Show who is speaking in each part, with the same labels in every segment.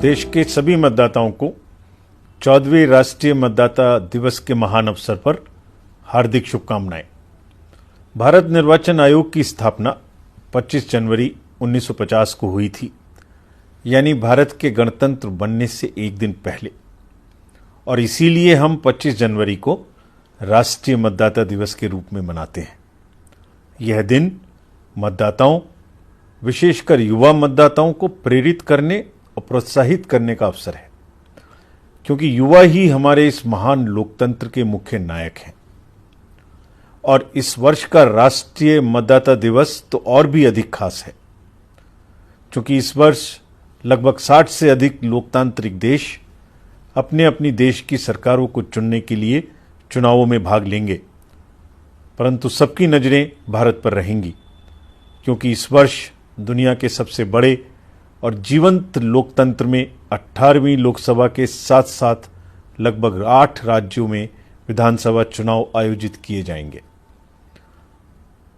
Speaker 1: देश के सभी मतदाताओं को 14वें राष्ट्रीय मतदाता दिवस के महान अवसर पर हार्दिक शुभकामनाएं। भारत निर्वाचन आयोग की स्थापना 25 जनवरी 1950 को हुई थी, यानी भारत के गणतंत्र बनने से एक दिन पहले, और इसीलिए हम 25 जनवरी को राष्ट्रीय मतदाता दिवस के रूप में मनाते हैं। यह दिन मतदाताओं, विशेषकर युवा मतदाताओं को प्रेरित करने और प्रोत्साहित करने का अवसर है, क्योंकि युवा ही हमारे इस महान लोकतंत्र के मुख्य नायक हैं। और इस वर्ष का राष्ट्रीय मतदाता दिवस तो और भी अधिक खास है, क्योंकि इस वर्ष लगभग 60 से अधिक लोकतांत्रिक देश अपने अपनी देश की सरकारों को चुनने के लिए चुनावों में भाग लेंगे, परंतु सबकी नजरें भारत पर रहेंगी, क्योंकि इस वर्ष दुनिया के सबसे बड़े और जीवंत लोकतंत्र में 18वीं लोकसभा के साथ साथ लगभग 8 राज्यों में विधानसभा चुनाव आयोजित किए जाएंगे।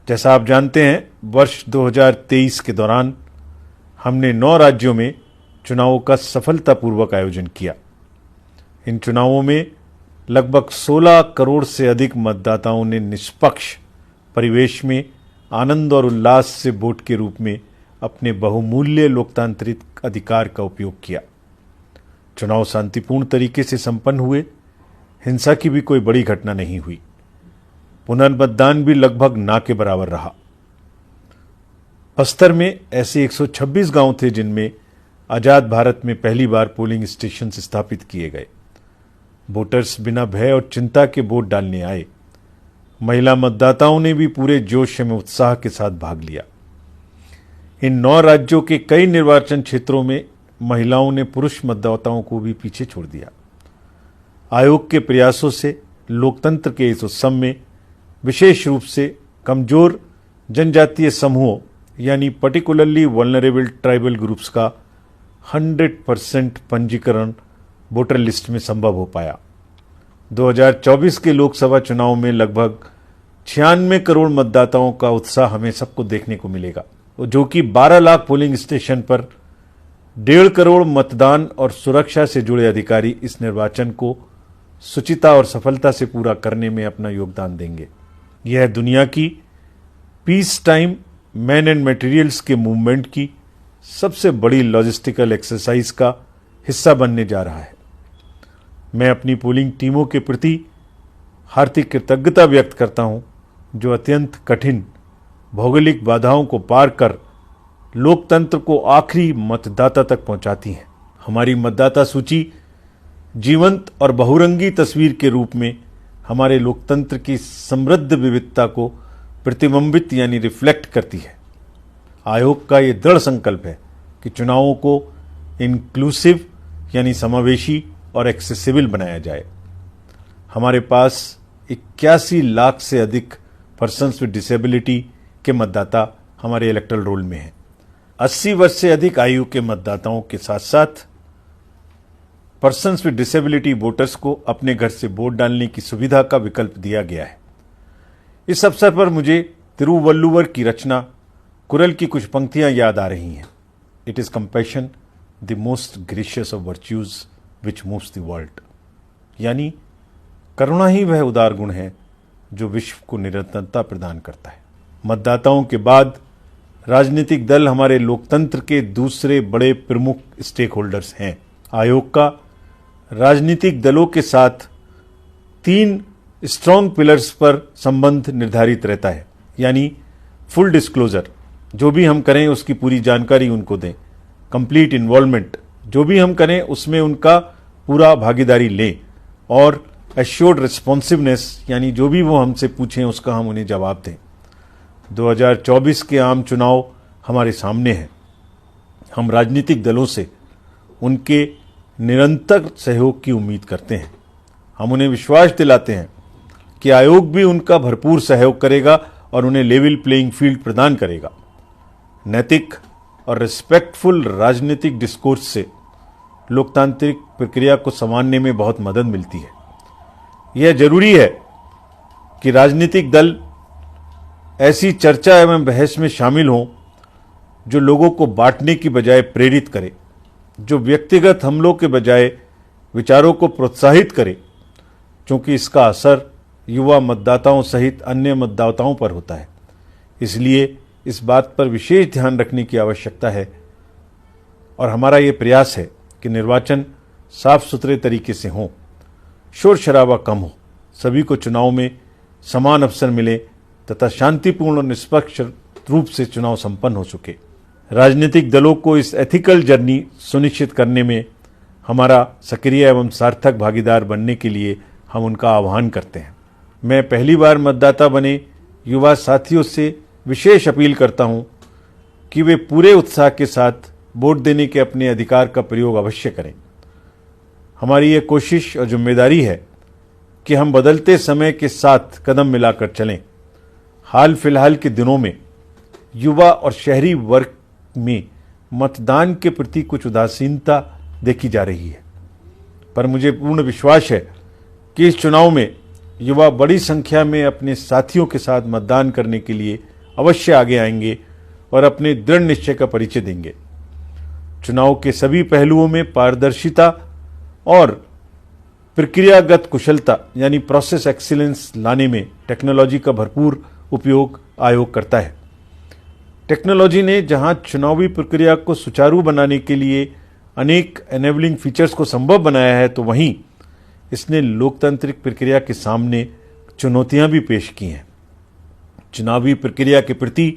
Speaker 1: जैसा आप जानते हैं, वर्ष 2023 के दौरान हमने 9 राज्यों में चुनावों का सफलतापूर्वक आयोजन किया। इन चुनावों में लगभग 16 करोड़ से अधिक मतदाताओं ने निष्पक्ष परिवेश में आनंद और उल्लास से वोट के रूप में अपने बहुमूल्य लोकतांत्रिक अधिकार का उपयोग किया। चुनाव शांतिपूर्ण तरीके से संपन्न हुए, हिंसा की भी कोई बड़ी घटना नहीं हुई। पुनर्मतदान भी लगभग ना के बराबर रहा। बस्तर में ऐसे 126 गांव थे जिनमें आजाद भारत में पहली बार पोलिंग स्टेशन स्थापित किए गए। वोटर्स बिना भय और चिंता के वोट डालने आए। महिला मतदाताओं ने भी पूरे जोश में उत्साह के साथ भाग लिया। इन 9 राज्यों के कई निर्वाचन क्षेत्रों में महिलाओं ने पुरुष मतदाताओं को भी पीछे छोड़ दिया। आयोग के प्रयासों से लोकतंत्र के इस उत्सव में विशेष रूप से कमजोर जनजातीय समूहों यानी पर्टिकुलरली वल्नरेबल ट्राइबल ग्रुप्स का 100% पंजीकरण वोटर लिस्ट में संभव हो पाया। 2024 के लोकसभा चुनाव में लगभग 96 करोड़ मतदाताओं का उत्साह हमें सबको देखने को मिलेगा, जो कि 12 लाख पोलिंग स्टेशन पर 1.5 करोड़ मतदान और सुरक्षा से जुड़े अधिकारी इस निर्वाचन को सुचिता और सफलता से पूरा करने में अपना योगदान देंगे। यह दुनिया की peace time man and materials के मूवमेंट की सबसे बड़ी लॉजिस्टिकल एक्सरसाइज का हिस्सा बनने जा रहा है। मैं अपनी पोलिंग टीमों के प्रति हार्दिक कृतज्ञता व्यक्त करता हूं, जो अत्यंत कठिन भौगोलिक बाधाओं को पार कर लोकतंत्र को आखिरी मतदाता तक पहुंचाती हैं। हमारी मतदाता सूची जीवंत और बहुरंगी तस्वीर के रूप में हमारे लोकतंत्र की समृद्ध विविधता को प्रतिबिंबित यानी रिफ्लेक्ट करती है। आयोग का ये दृढ़ संकल्प है कि चुनावों को इंक्लूसिव यानी समावेशी और एक्सेसिबल बनाया जाए। हमारे पास 81 लाख से अधिक पर्सन्स विद डिसेबिलिटी के मतदाता हमारे इलेक्टोरल रोल में हैं। 80 वर्ष से अधिक आयु के मतदाताओं के साथ साथ पर्सन्स विद डिसेबिलिटी वोटर्स को अपने घर से वोट डालने की सुविधा का विकल्प दिया गया है। इस अवसर पर मुझे तिरुवल्लुवर की रचना कुरल की कुछ पंक्तियां याद आ रही हैं। It is compassion the most gracious of virtues which moves the world, यानी करुणा ही वह उदार गुण है जो विश्व को निरंतरता प्रदान करता है। मतदाताओं के बाद राजनीतिक दल हमारे लोकतंत्र के दूसरे बड़े प्रमुख स्टेक होल्डर्स हैं। आयोग का राजनीतिक दलों के साथ 3 स्ट्रॉन्ग पिलर्स पर संबंध निर्धारित रहता है, यानी फुल डिस्क्लोजर, जो भी हम करें उसकी पूरी जानकारी उनको दें। कंप्लीट इन्वॉल्वमेंट, जो भी हम करें उसमें उनका पूरा भागीदारी लें। और एश्योर्ड रिस्पॉन्सिवनेस, यानी जो भी वो हमसे पूछें उसका हम उन्हें जवाब दें। 2024 के आम चुनाव हमारे सामने हैं। हम राजनीतिक दलों से उनके निरंतर सहयोग की उम्मीद करते हैं। हम उन्हें विश्वास दिलाते हैं कि आयोग भी उनका भरपूर सहयोग करेगा और उन्हें लेवल प्लेइंग फील्ड प्रदान करेगा। नैतिक और रिस्पेक्टफुल राजनीतिक डिस्कोर्स से लोकतांत्रिक प्रक्रिया को संवारने में बहुत मदद मिलती है। यह जरूरी है कि राजनीतिक दल ऐसी चर्चा एवं बहस में शामिल हों जो लोगों को बांटने की बजाय प्रेरित करे। जो व्यक्तिगत हमलों के बजाय विचारों को प्रोत्साहित करे, क्योंकि इसका असर युवा मतदाताओं सहित अन्य मतदाताओं पर होता है। इसलिए इस बात पर विशेष ध्यान रखने की आवश्यकता है और हमारा ये प्रयास है कि निर्वाचन साफ सुथरे तरीके से हो, शोर शराबा कम हो, सभी को चुनाव में समान अवसर मिले तथा शांतिपूर्ण और निष्पक्ष रूप से चुनाव संपन्न हो सके। राजनीतिक दलों को इस एथिकल जर्नी सुनिश्चित करने में हमारा सक्रिय एवं सार्थक भागीदार बनने के लिए हम उनका आह्वान करते हैं। मैं पहली बार मतदाता बने युवा साथियों से विशेष अपील करता हूं कि वे पूरे उत्साह के साथ वोट देने के अपने अधिकार का प्रयोग अवश्य करें। हमारी ये कोशिश और जिम्मेदारी है कि हम बदलते समय के साथ कदम मिलाकर चलें। हाल फिलहाल के दिनों में युवा और शहरी वर्ग में मतदान के प्रति कुछ उदासीनता देखी जा रही है, पर मुझे पूर्ण विश्वास है कि इस चुनाव में युवा बड़ी संख्या में अपने साथियों के साथ मतदान करने के लिए अवश्य आगे आएंगे और अपने दृढ़ निश्चय का परिचय देंगे। चुनाव के सभी पहलुओं में पारदर्शिता और प्रक्रियागत कुशलता यानी प्रोसेस एक्सीलेंस लाने में टेक्नोलॉजी का भरपूर उपयोग आयोग करता है। टेक्नोलॉजी ने जहां चुनावी प्रक्रिया को सुचारू बनाने के लिए अनेक एनेबलिंग फीचर्स को संभव बनाया है, तो वहीं इसने लोकतांत्रिक प्रक्रिया के सामने चुनौतियां भी पेश की हैं। चुनावी प्रक्रिया के प्रति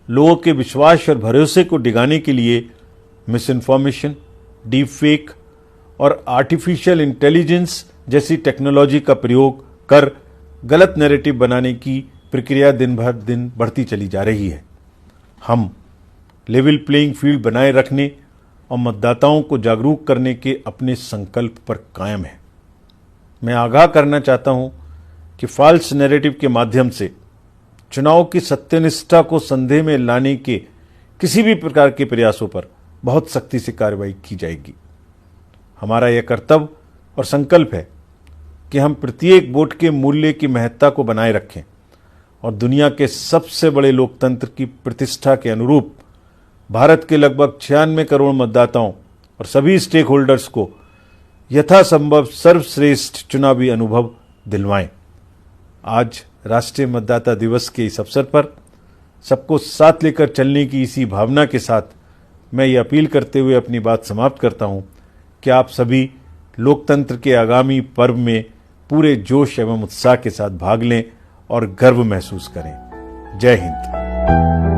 Speaker 1: लोगों के विश्वास और भरोसे को डिगाने के लिए मिस इन्फॉर्मेशन, डीप फेक और आर्टिफिशियल इंटेलिजेंस जैसी टेक्नोलॉजी का प्रयोग कर गलत नैरेटिव बनाने की प्रक्रिया दिन भर दिन बढ़ती चली जा रही है। हम लेवल प्लेइंग फील्ड बनाए रखने और मतदाताओं को जागरूक करने के अपने संकल्प पर कायम हैं। मैं आगाह करना चाहता हूं कि फॉल्स नैरेटिव के माध्यम से चुनाव की सत्यनिष्ठा को संदेह में लाने के किसी भी प्रकार के प्रयासों पर बहुत सख्ती से कार्रवाई की जाएगी। हमारा यह कर्तव्य और संकल्प है कि हम प्रत्येक वोट के मूल्य की महत्ता को बनाए रखें और दुनिया के सबसे बड़े लोकतंत्र की प्रतिष्ठा के अनुरूप भारत के लगभग 96 करोड़ मतदाताओं और सभी स्टेक होल्डर्स को यथासंभव सर्वश्रेष्ठ चुनावी अनुभव दिलवाएं। आज राष्ट्रीय मतदाता दिवस के इस अवसर पर सबको साथ लेकर चलने की इसी भावना के साथ मैं ये अपील करते हुए अपनी बात समाप्त करता हूं कि आप सभी लोकतंत्र के आगामी पर्व में पूरे जोश एवं उत्साह के साथ भाग लें और गर्व महसूस करें। जय हिंद।